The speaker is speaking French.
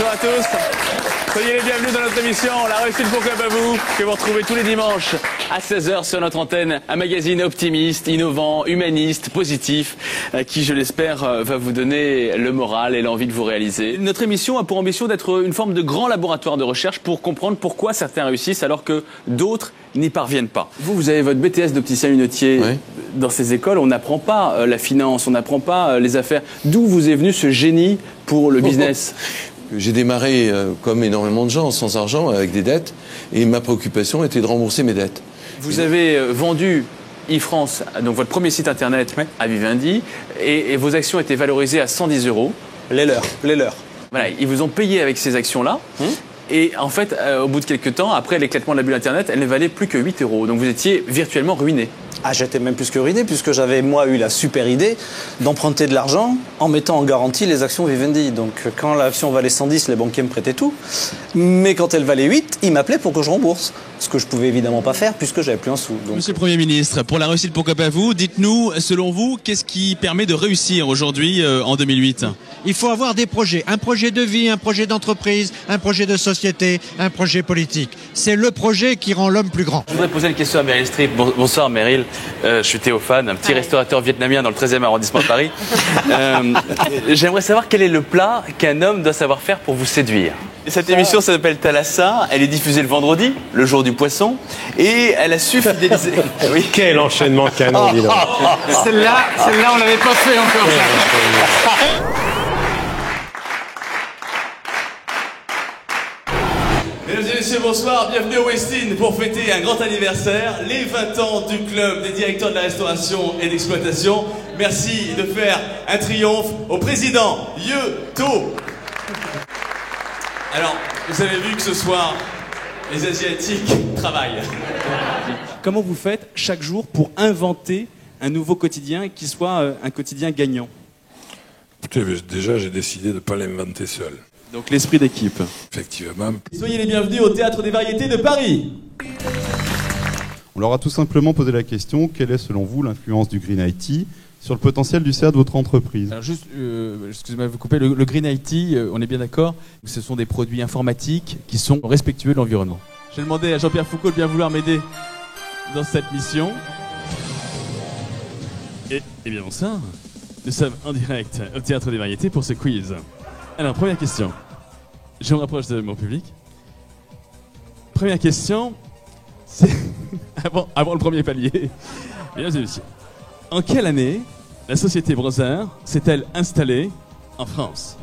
Bonjour à tous. Soyez les bienvenus dans notre émission La réussite pour Club à vous, que vous retrouvez tous les dimanches à 16h sur notre antenne. Un magazine optimiste, innovant, humaniste, positif, qui, je l'espère, va vous donner le moral et l'envie de vous réaliser. Notre émission a pour ambition d'être une forme de grand laboratoire de recherche pour comprendre pourquoi certains réussissent alors que d'autres n'y parviennent pas. Vous avez votre BTS d'opticien lunetier. Oui. Dans ces écoles, on n'apprend pas la finance, on n'apprend pas les affaires. D'où vous est venu ce génie pour le business? J'ai démarré comme énormément de gens, sans argent, avec des dettes, et ma préoccupation était de rembourser mes dettes. Vous avez vendu e-France, donc votre premier site internet, à Vivendi, et vos actions étaient valorisées à 110 €. Les leurs. Voilà, ils vous ont payé avec ces actions-là. Et en fait, au bout de quelques temps, après l'éclatement de la bulle Internet, elle ne valait plus que 8 €. Donc vous étiez virtuellement ruiné. Ah, j'étais même plus que ruiné, puisque j'avais, moi, eu la super idée d'emprunter de l'argent en mettant en garantie les actions Vivendi. Donc quand l'action valait 110, les banquiers me prêtaient tout. Mais quand elle valait 8, ils m'appelaient pour que je rembourse. Ce que je pouvais évidemment pas faire, puisque j'avais plus un sou. Donc... Monsieur le Premier ministre, pour la réussite pour Club à vous, dites-nous, selon vous, qu'est-ce qui permet de réussir aujourd'hui, en 2008 ? Il faut avoir des projets. Un projet de vie, un projet d'entreprise, un projet de société, un projet politique. C'est le projet qui rend l'homme plus grand. Je voudrais poser une question à Meryl Streep. Bonsoir Meryl, je suis Théophane, un petit restaurateur vietnamien dans le 13e arrondissement de Paris. J'aimerais savoir quel est le plat qu'un homme doit savoir faire pour vous séduire. Cette émission s'appelle Thalassa, elle est diffusée le vendredi, le jour du poisson, et elle a su fidéliser... Oui. Quel enchaînement canon, dis donc. Celle-là, on l'avait pas fait encore. Mesdames et messieurs, bonsoir, bienvenue au Westin pour fêter un grand anniversaire, les 20 ans du club des directeurs de la restauration et d'exploitation. Merci de faire un triomphe au président Yeux-To. Alors, vous avez vu que ce soir, les Asiatiques travaillent. Comment vous faites chaque jour pour inventer un nouveau quotidien qui soit un quotidien gagnant? Écoutez, déjà, j'ai décidé de ne pas l'inventer seul. Donc l'esprit d'équipe. Effectivement. Soyez les bienvenus au Théâtre des Variétés de Paris. On leur a tout simplement posé la question, quelle est selon vous l'influence du Green IT sur le potentiel du CA de votre entreprise? Alors juste, excusez-moi de vous couper, le Green IT, on est bien d'accord, ce sont des produits informatiques qui sont respectueux de l'environnement. J'ai demandé à Jean-Pierre Foucault de bien vouloir m'aider dans cette mission. Et bien bonsoir, nous sommes en direct au Théâtre des Variétés pour ce quiz. Alors, première question. Je me rapproche de mon public. Première question, c'est avant le premier palier. Mesdames et messieurs, en quelle année la société Brother s'est-elle installée en France?